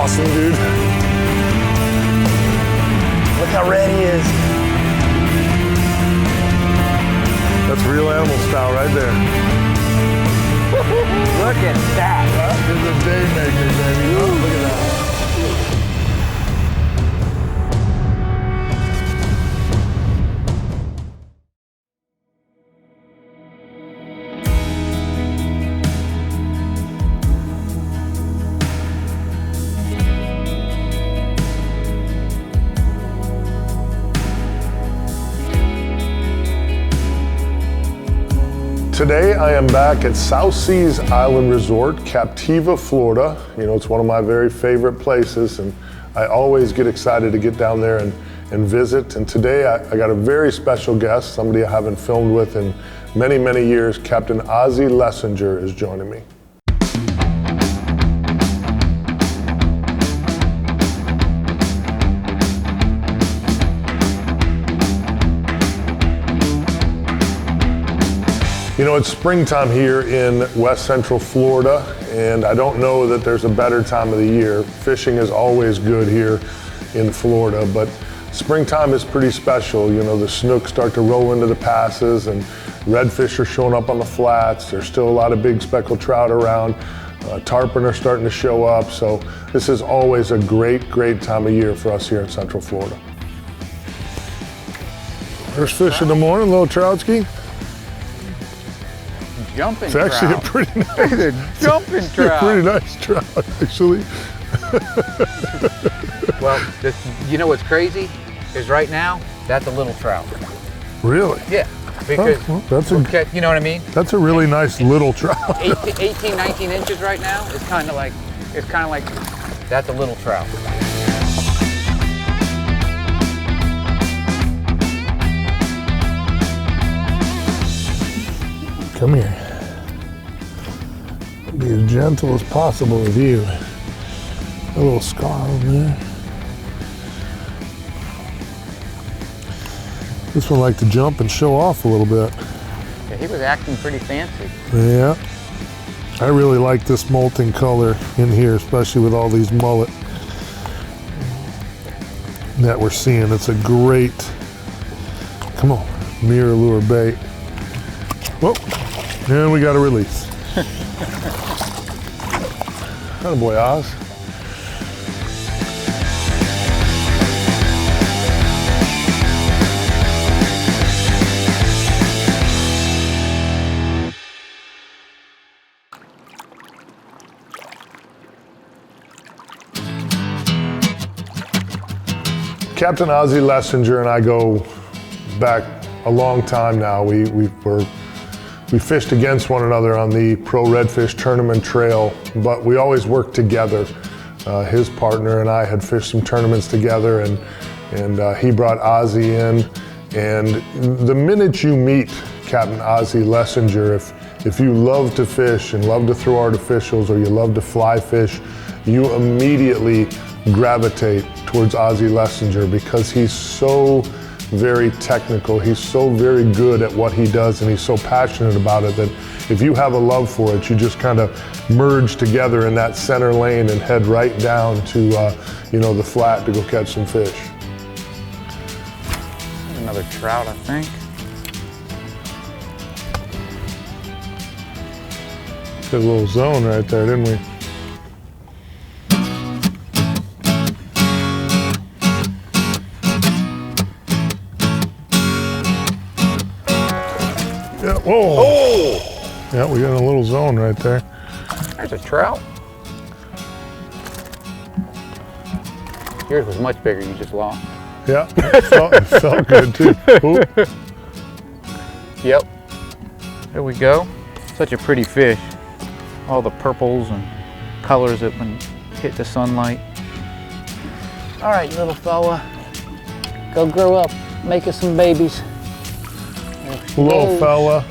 awesome, dude. Look how red he is. That's real animal style right there. Look at that. That is a day maker, baby. Oh, look at that. Today I am back at South Seas Island Resort, Captiva, Florida. You know, it's one of my very favorite places, and I always get excited to get down there and visit. And today I got a very special guest, somebody I haven't filmed with in many, many years. Captain Ozzie Lessinger is joining me. You know, it's springtime here in West Central Florida, and I don't know that there's a better time of the year. Fishing is always good here in Florida, but springtime is pretty special. You know, the snooks start to roll into the passes, and redfish are showing up on the flats. There's still a lot of big speckled trout around. Tarpon are starting to show up, so this is always a great, great time of year for us here in Central Florida. First fish in the morning, little troutski. Jumping It's actually trout. a pretty nice Jumping trout. pretty nice trout, actually. Well, you know what's crazy? Is right now, that's a little trout. Really? Yeah, because well, that's you know what I mean? That's a really nice little trout. 18, 19 inches right now is kind of like, that's a little trout. Come here. Be as gentle as possible with you. A little scar over there. This one liked to jump and show off a little bit. Yeah, he was acting pretty fancy. Yeah. I really like this molting color in here, especially with all these mullet that we're seeing. It's a great, come on, mirror lure bait. Whoa, and we got a release. Attaboy, Oz. Captain Ozzie Lessinger and I go back a long time now. We fished against one another on the Pro Redfish Tournament Trail, but we always worked together. His partner and I had fished some tournaments together, and he brought Ozzie in. And the minute you meet Captain Ozzie Lessinger, if you love to fish and love to throw artificials, or you love to fly fish, you immediately gravitate towards Ozzie Lessinger because he's so very technical. He's so very good at what he does, and he's so passionate about it that if you have a love for it, you just kind of merge together in that center lane and head right down to the flat to go catch some fish. Another trout, I think. Good little zone right there, didn't we? Yeah, whoa. Oh! Yeah, we got a little zone right there. There's a trout. Yours was much bigger, you just lost. Yeah, it felt good too. Ooh. Yep. There we go. Such a pretty fish. All the purples and colors that when hit the sunlight. All right, little fella. Go grow up. Make us some babies. Little fella.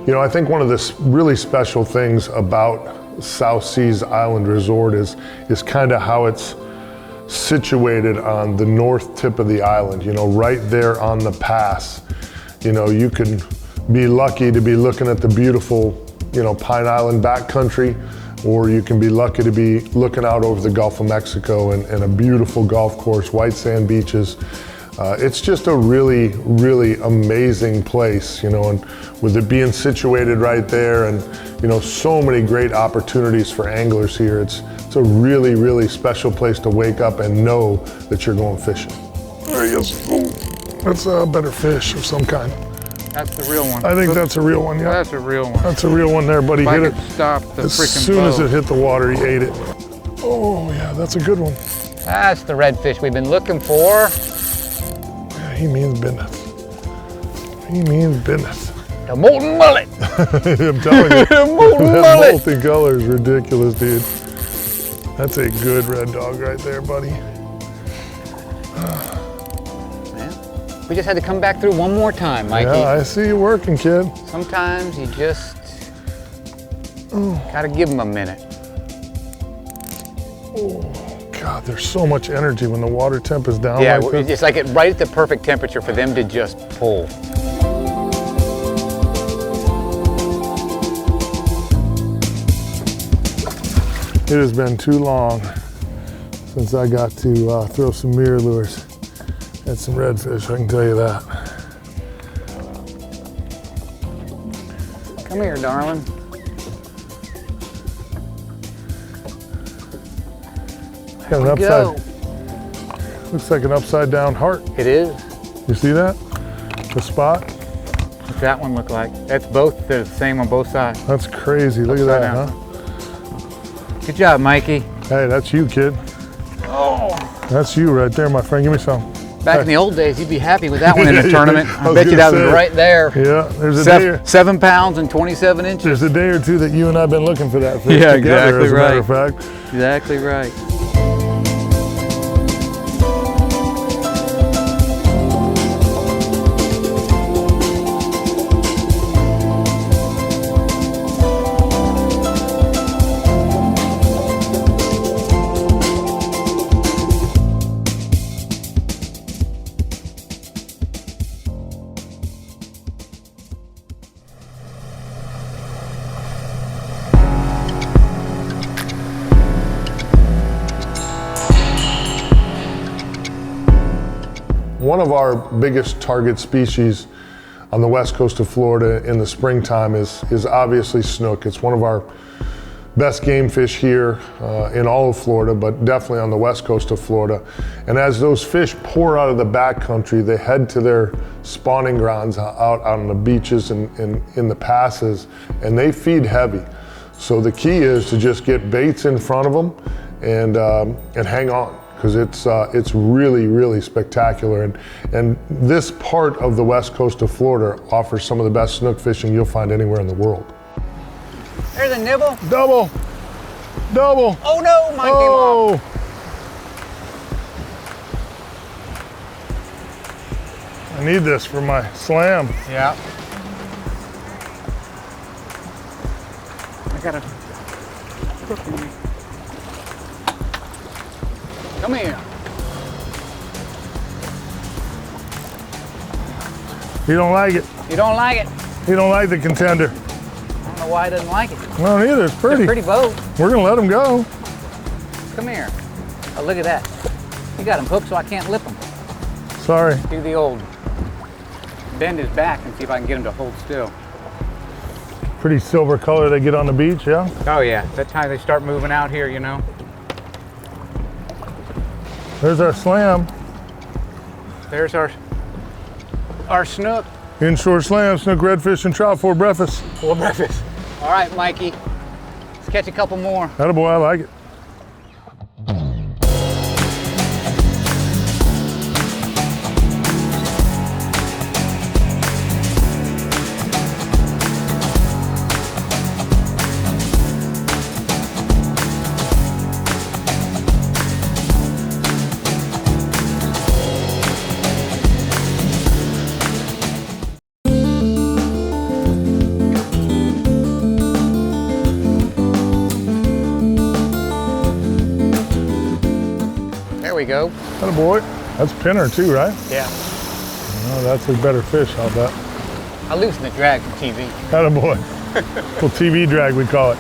You know, I think one of the really special things about South Seas Island Resort is kind of how it's situated on the north tip of the island, you know, right there on the pass. You know, you can be lucky to be looking at the beautiful, you know, Pine Island backcountry, or you can be lucky to be looking out over the Gulf of Mexico and a beautiful golf course, white sand beaches. It's just a really, really amazing place, you know, and with it being situated right there and, you know, so many great opportunities for anglers here, it's a really, really special place to wake up and know that you're going fishing. There he is. Ooh, that's a better fish of some kind. That's the real one. I think that's a real one, yeah. That's a real one. That's a real one there, buddy. If Hit I it. could stop the As freaking soon as boat. it hit the water, he ate it. Oh, yeah, that's a good one. That's the redfish we've been looking for. Yeah, he means business. He means business. The molten mullet. I'm telling you, The molten that mullet. multicolor is ridiculous, dude. That's a good red dog right there, buddy. Man, we just had to come back through one more time, Mikey. Yeah, I see you working, kid. Sometimes you just gotta give them a minute. Oh, God, there's so much energy when the water temp is down Yeah, like this. it's like right at the perfect temperature for them to just pull. It has been too long since I got to throw some mirror lures at some redfish, I can tell you that. Come here, darling. Got an we go. upside, looks like an upside down heart. It is. You see that? The spot? What's that one look like? That's both, they're the same on both sides. That's crazy. Look at Upside that, down. huh? Good job, Mikey. Hey, that's you, kid. Oh. That's you right there, my friend. Give me some. Back in the old days, you'd be happy with that one in the tournament. I I was bet you gonna that was say. right there. Yeah, there's a day. 7 pounds and 27 inches. There's a day or two that you and I've been looking for that fish Yeah, together, exactly as a matter of right. fact. Exactly right. One of our biggest target species on the west coast of Florida in the springtime is obviously snook. It's one of our best game fish here in all of Florida, but definitely on the west coast of Florida. And as those fish pour out of the backcountry, they head to their spawning grounds out on the beaches and in the passes, and they feed heavy. So the key is to just get baits in front of them and hang on, because it's really, really spectacular. And this part of the west coast of Florida offers some of the best snook fishing you'll find anywhere in the world. There's a nibble. Double, double. Oh no, mine came off. I need this for my slam. Yeah. I got a. Come here. You don't like it. You don't like it? You don't like the contender. I don't know why he doesn't like it. Well, neither. It's It's pretty. a pretty boat. We're gonna let him go. Come here. Oh, look at that. You got him hooked so I can't lip him. Sorry. Do the old bend his back and see if I can get him to hold still. Pretty silver color they get on the beach, yeah? Oh yeah, that time they start moving out here, you know. There's our slam. There's our snook. Inshore slam, snook, redfish, and trout for breakfast. For breakfast. All right, Mikey. Let's catch a couple more. Attaboy, I like it. we go. Atta boy. That's pinner too, right? Yeah. Oh, that's a better fish, I'll bet. I loosen the drag for TV. Atta boy. Little TV drag, we call it.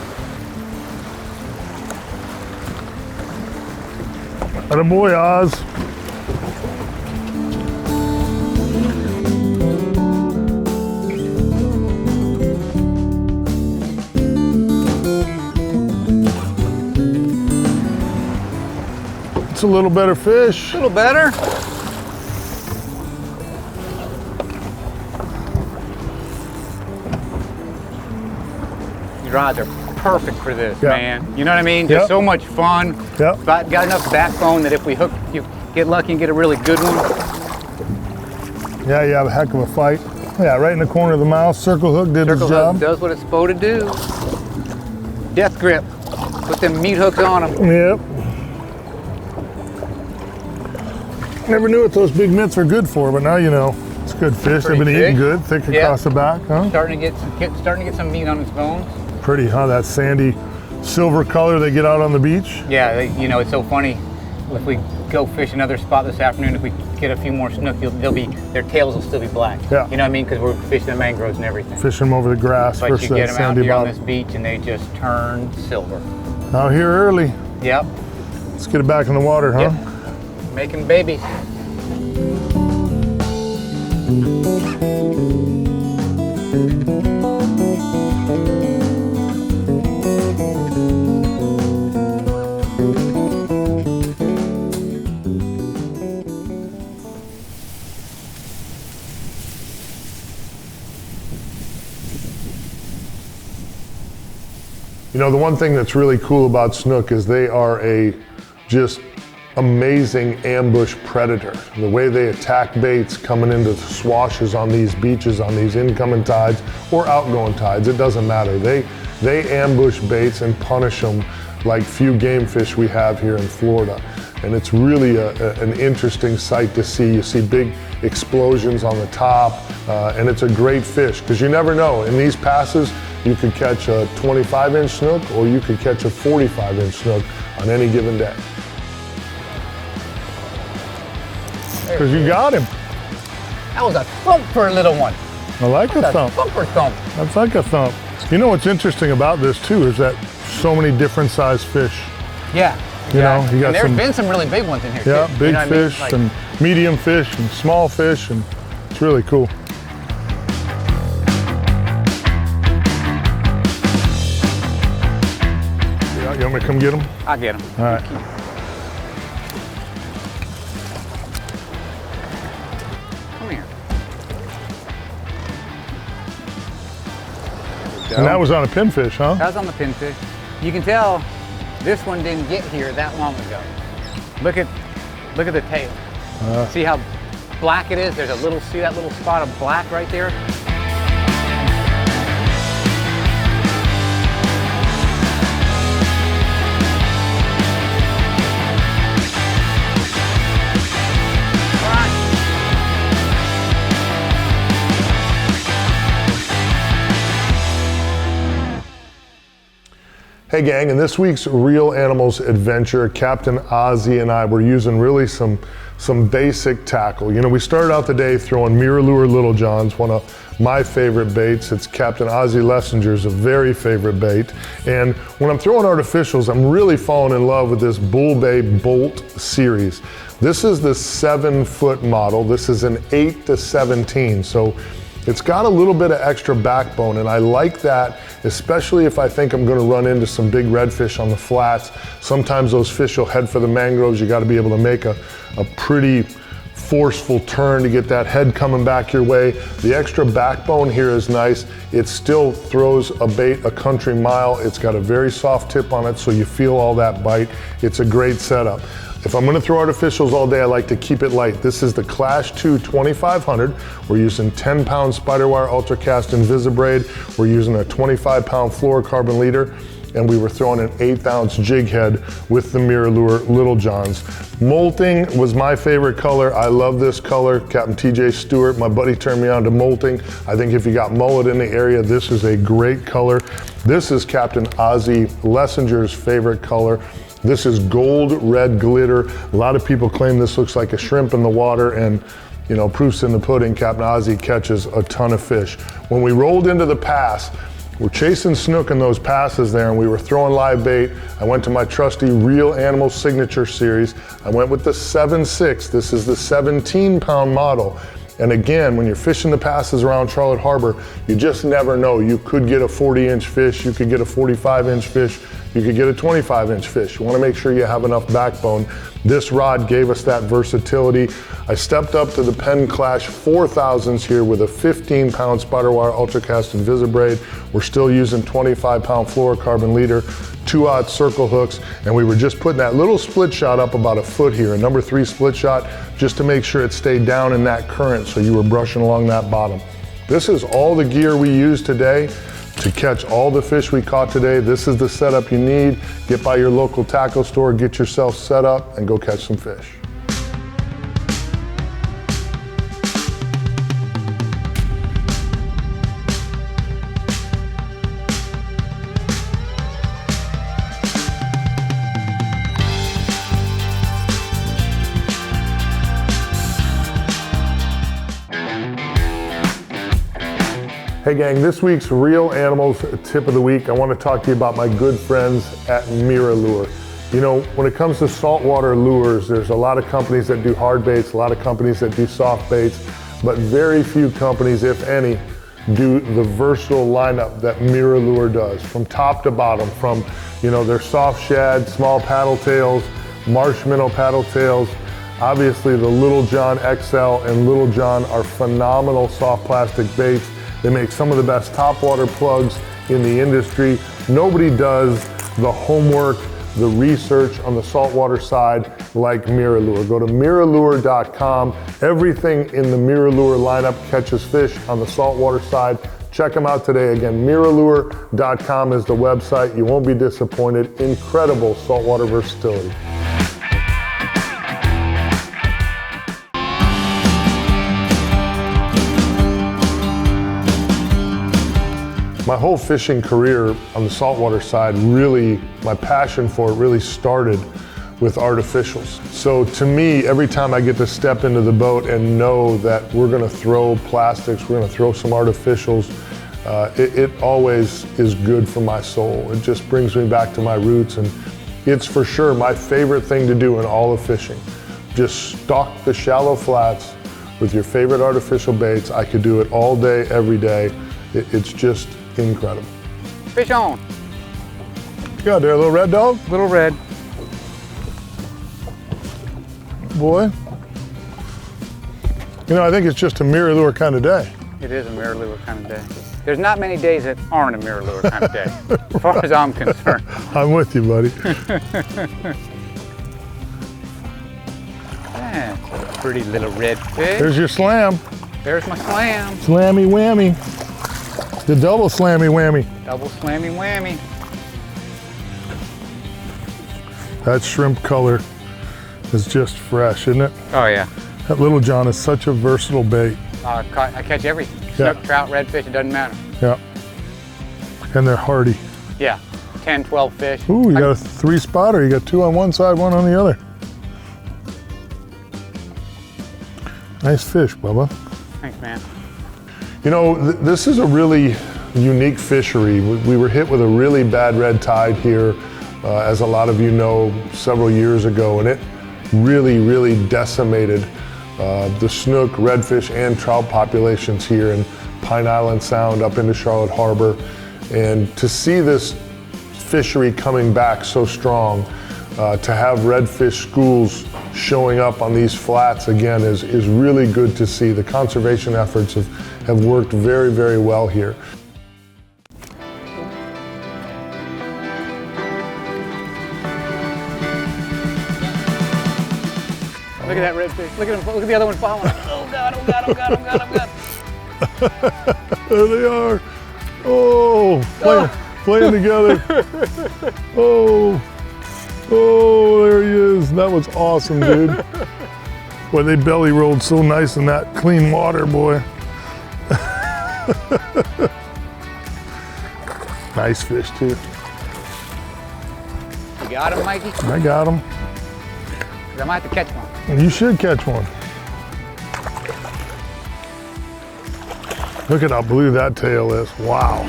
Atta boy, Oz. It's a little better fish. A little better. These rods are perfect for this, Yeah. man. You know what I mean? Yep. Just so much fun. Yep. Got enough backbone that if we hook, you get lucky and get a really good one. Yeah, you have a heck of a fight. Yeah, right in the corner of the mouth. Circle hook did its Circle job. hook does what it's supposed to do. Death grip. Put them meat hooks on them. Yep. Never knew what those big mitts are good for, but now you know. It's good fish. They've been Pretty eating thick. good, thick Yeah. across the back, huh? Starting to get some meat on its bones. Pretty, huh? That sandy silver color they get out on the beach. Yeah, you know, it's so funny. If we go fish another spot this afternoon, if we get a few more snook, their tails will still be black. Yeah. You know what I mean? Because we're fishing the mangroves and everything. Fishing them over the grass But versus you get that them out sandy here on bottom. this beach and they just turn silver. Out here early. Yep. Let's get it back in the water, huh? Yep. Making babies. You know, the one thing that's really cool about snook is they are a just amazing ambush predator. The way they attack baits coming into swashes on these beaches, on these incoming tides or outgoing tides, it doesn't matter. They ambush baits and punish them like few game fish we have here in Florida. And it's really an interesting sight to see. You see big explosions on the top, and it's a great fish because you never know. In these passes, you could catch a 25-inch snook or you could catch a 45-inch snook on any given day. Because you got him. That was a thump for a little one. I like a That's thump. a thumper thump. That's like a thump. You know what's interesting about this too is that so many different sized fish. Yeah. You know, you got and there's some- been some really big ones in here Yeah, too. big You know what I mean? fish Like- and medium fish and small fish, and it's really cool. Yeah, you want me to come get them? I'll get them. All right. Come here. And that was on a pinfish, huh? That was on the pinfish. You can tell this one didn't get here that long ago. Look at the tail. See how black it is? There's a little, see that little spot of black right there? Hey gang, in this week's Real Animals Adventure, Captain Ozzie and I were using really some basic tackle. You know, we started out the day throwing mirror lure Little Johns, one of my favorite baits. It's Captain Ozzie Lessinger's a very favorite bait. And when I'm throwing artificials, I'm really falling in love with this Bull Bay Bolt series. This is the 7-foot model. This is an 8 to 17. So it's got a little bit of extra backbone, and I like that, especially if I think I'm gonna run into some big redfish on the flats. Sometimes those fish will head for the mangroves. You gotta be able to make a pretty forceful turn to get that head coming back your way. The extra backbone here is nice. It still throws a bait a country mile. It's got a very soft tip on it, so you feel all that bite. It's a great setup. If I'm gonna throw artificials all day, I like to keep it light. This is the Clash 2 2500. We're using 10-pound spiderwire ultracast Invisibraid. We're using a 25-pound fluorocarbon leader, and we were throwing an 1/8-ounce jig head with the mirror lure Little Johns. Molting was my favorite color. I love this color. Captain TJ Stewart, my buddy, turned me on to molting. I think if you got mullet in the area, this is a great color. This is Captain Ozzie Lessinger's favorite color. This is gold red glitter. A lot of people claim this looks like a shrimp in the water, and you know, proof's in the pudding. Captain Ozzie catches a ton of fish. When we rolled into the pass, we're chasing snook in those passes there, and we were throwing live bait. I went to my trusty Real Animals Signature Series. I went with the 7.6. This is the 17-pound model. And again, when you're fishing the passes around Charlotte Harbor, you just never know. You could get a 40-inch fish, you could get a 45-inch fish, you could get a 25-inch fish. You want to make sure you have enough backbone. This rod gave us that versatility. I stepped up to the Penn Clash 4000s here with a 15-pound spider wire ultracast Invisibraid. We're still using 25-pound fluorocarbon leader, 2/0 circle hooks, and we were just putting that little split shot up about a foot here, a number 3 split shot, just to make sure it stayed down in that current so you were brushing along that bottom. This is all the gear we use today to catch all the fish we caught today. This is the setup you need. Get by your local tackle store, get yourself set up, and go catch some fish. Hey gang, this week's Real Animals Tip of the Week, I want to talk to you about my good friends at Miralure. You know, when it comes to saltwater lures, there's a lot of companies that do hard baits, a lot of companies that do soft baits, but very few companies, if any, do the versatile lineup that Miralure does, from top to bottom, from, you know, their soft shad, small paddle tails, marsh minnow paddle tails. Obviously the Little John XL and Little John are phenomenal soft plastic baits. They make some of the best topwater plugs in the industry. Nobody does the homework, the research on the saltwater side like Miralure. Go to miralure.com. Everything in the Miralure lineup catches fish on the saltwater side. Check them out today. Again, miralure.com is the website. You won't be disappointed. Incredible saltwater versatility. My whole fishing career on the saltwater side, really, my passion for it really started with artificials. So to me, every time I get to step into the boat and know that we're gonna throw plastics, we're gonna throw some artificials, it always is good for my soul. It just brings me back to my roots, and it's for sure my favorite thing to do in all of fishing. Just stalk the shallow flats with your favorite artificial baits. I could do it all day, every day. It's just incredible. Fish on. You got there, little red dog? Little red. Boy. You know, I think it's just a Miralure kind of day. It is a Miralure kind of day. There's not many days that aren't a Miralure kind of day, as far as I'm concerned. I'm with you, buddy. That's a pretty little red fish. There's your slam. There's my slam. Slammy whammy. The double slammy whammy. Double slammy whammy. That shrimp color is just fresh, isn't it? Oh yeah. That Little John is such a versatile bait. I catch everything. Yeah. Snook, trout, redfish, it doesn't matter. Yeah. And they're hardy. Yeah, 10, 12 fish. Ooh, you got a 3-spotter. You got 2 on one side, 1 on the other. Nice fish, Bubba. Thanks, man. You know, this is a really unique fishery. We were hit with a really bad red tide here, as a lot of you know, several years ago, and it really decimated the snook, redfish, and trout populations here in Pine Island Sound up into Charlotte Harbor. And to see this fishery coming back so strong, to have redfish schools showing up on these flats again is really good to see. The conservation efforts have worked very well here. Look at that redfish. Look at him. Look at the other one following. Oh God, oh God, oh God, oh God, oh God. There they are. Oh, playing together. Oh, there he is. That was awesome, dude. Boy, they belly rolled so nice in that clean water, boy. Nice fish, too. You got him, Mikey? I got him. 'Cause I might have to catch one. You should catch one. Look at how blue that tail is. Wow.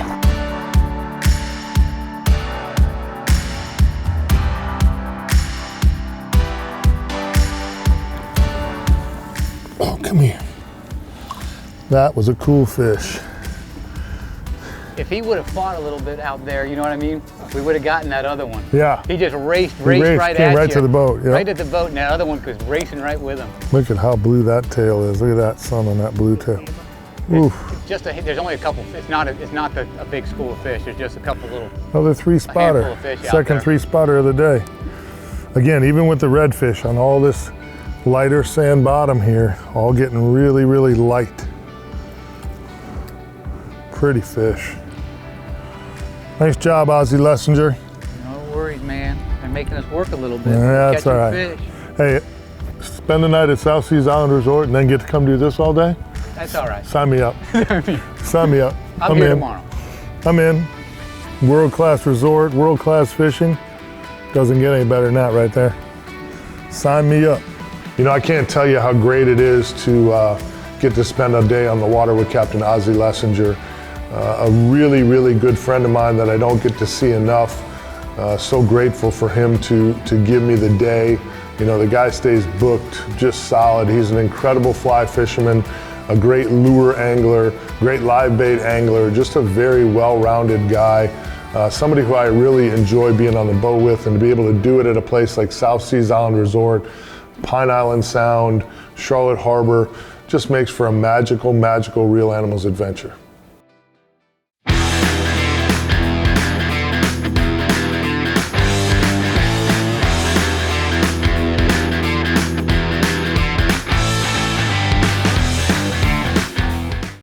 Oh, come here. That was a cool fish. If he would have fought a little bit out there, you know what I mean? We would have gotten that other one. Yeah. He just raced He raced, right came at right you. to the boat. Yep. Right at the boat, and that other one was racing right with him. Look at how blue that tail is. Look at that sun on that blue tail. Oof. It's just there's only a couple. It's not a big school of fish. There's just a couple little. Another three spotter. handful of fish out Second there. three spotter of the day. Again, even with the redfish on all this lighter sand bottom here, all getting really, really light. Pretty fish. Nice job, Ozzie Lessinger. No worries, man. They're making us work a little bit. Yeah, that's catching all right. fish. Hey, spend the night at South Seas Island Resort and then get to come do this all day? That's all right. Sign me up. Sign me up. I'll I'm be here in. tomorrow. I'm in. World-class resort, world-class fishing. Doesn't get any better than that right there. Sign me up. You know, I can't tell you how great it is to get to spend a day on the water with Captain Ozzie Lessinger. A really, really good friend of mine that I don't get to see enough. So grateful for him to give me the day. You know, the guy stays booked, just solid. He's an incredible fly fisherman, a great lure angler, great live bait angler, just a very well-rounded guy. Somebody who I really enjoy being on the boat with, and to be able to do it at a place like South Seas Island Resort, Pine Island Sound, Charlotte Harbor, just makes for a magical, magical Real Animals adventure.